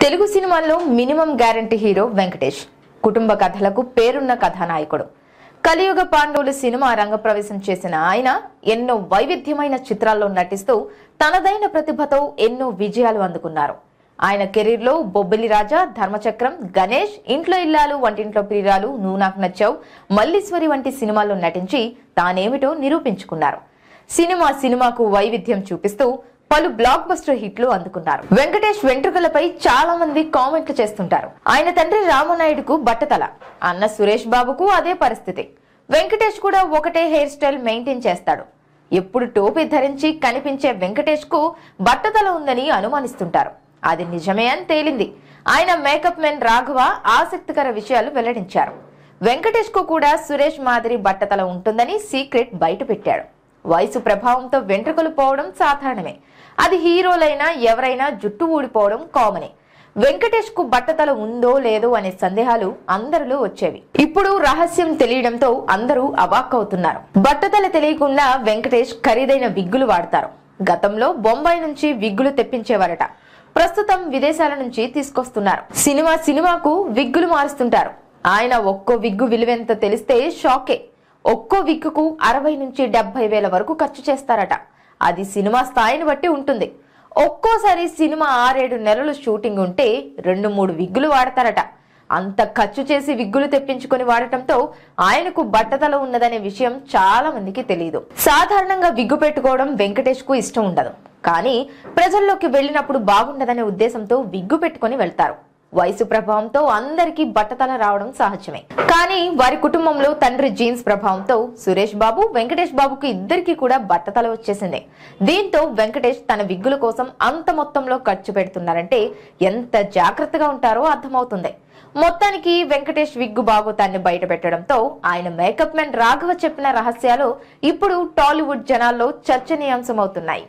తెలుగు సినిమాల్లో minimum guarantee hero Venkatesh. కుటుంబ కథలకు పేరున్న కథానాయకుడు. కలియుగ పాండవులు సినిమా రంగప్రవేశం చేసిన ఆయన ఎన్నో వైవిధ్యమైన చిత్రాల్లో నటిస్తూ తనదైన ప్రతిభతో ఎన్నో విజయాలు అందుకున్నారు. ఆయన కెరీర్ లో బొబ్బిలి రాజా, ధర్మచక్రం, గణేష్, ఇంట్లో ఇల్లాలు, వంటింట్లో ప్రియురాలు, నువ్వు నాకు నచ్చావు, మల్లీశ్వరి వంటి సినిమాల్లో నటించి తానేమిటో నిరూపించుకున్నారు. సినిమాకు వైవిధ్యం చూపిస్తూ పలు బ్లాక్ బస్టర్ హిట్లు అందుకున్నారు. వెంకటేష్ వెంట్రుకలపై చాలా మంది కామెంట్లు చేస్తుంటారు. ఆయన తండ్రి రామనాయుడుకు బట్టతల, అన్న సురేష్ బాబుకు అదే పరిస్థితి. వెంకటేష్ కూడా ఒకటే హెయిర్ స్టైల్ మెయింటైన్ చేస్తాడు. ఎప్పుడు టోపీ ధరించి కనిపించే వెంకటేష్ కు బట్టతల ఉందని అనుమానిస్తుంటారు. అది నిజమే అని తేలింది. ఆయన మేకప్ మెన్ రాఘవ ఆసక్తికర విషయాలు వెల్లడించారు. వెంకటేష్ కు కూడా సురేష్ మాదిరి బట్టతల ఉంటుందని సీక్రెట్ బయట పెట్టాడు. వయసు ప్రభావంతో వెంట్రుకలు పోవడం సాధారణమే. అది హీరోలైనా ఎవరైనా జుట్టు ఊడిపోవడం కామనే. వెంకటేష్ కు బట్టతల ఉందో లేదో అనే సందేహాలు అందరిలో వచ్చేవి. ఇప్పుడు రహస్యం తెలియడంతో అందరూ అవాక్కవుతున్నారు. బట్టతల తెలియకుండా వెంకటేష్ ఖరీదైన విగ్గులు వాడతారు. గతంలో బొంబాయి నుంచి విగ్గులు తెప్పించేవారట. ప్రస్తుతం విదేశాల నుంచి తీసుకొస్తున్నారు. సినిమాకు విగ్గులు మారుస్తుంటారు. ఆయన ఒక్కో విగ్గు విలువెంత తెలిస్తే షాకే. ఒక్కో విగ్గుకు 60 నుంచి 70 వేల వరకు ఖర్చు చేస్తారట. అది సినిమా స్థాయిని బట్టి ఉంటుంది. ఒక్కోసారి సినిమా 6-7 నెలలు షూటింగ్ ఉంటే 2-3 విగ్గులు వాడతారట. అంత ఖర్చు చేసి విగ్గులు తెప్పించుకొని వాడటంతో ఆయనకు బట్టతల ఉన్నదనే విషయం చాలా మందికి తెలియదు. సాధారణంగా విగ్గు పెట్టుకోవడం వెంకటేష్ కు ఇష్టం ఉండదు. కానీ ప్రజల్లోకి వెళ్ళినప్పుడు బాగుండదనే ఉద్దేశంతో విగ్గు పెట్టుకుని వెళ్తారు. వయసు ప్రభావంతో అందరికీ బట్టతల రావడం సహజమే. కానీ వారి కుటుంబంలో తండ్రి జీన్స్ ప్రభావంతో సురేష్ బాబు, వెంకటేష్ బాబుకు ఇద్దరికి కూడా బట్టతల వచ్చేసింది. దీంతో వెంకటేష్ తన విగ్గుల కోసం అంత మొత్తంలో ఖర్చు పెడుతున్నారంటే ఎంత జాగ్రత్తగా ఉంటారో అర్థమవుతుంది. మొత్తానికి వెంకటేష్ విగ్గు బాగోతాన్ని బయట పెట్టడంతో ఆయన మేకప్ మెన్ రాఘవ చెప్పిన రహస్యాలు ఇప్పుడు టాలీవుడ్ జనాల్లో చర్చనీయాంశమవుతున్నాయి.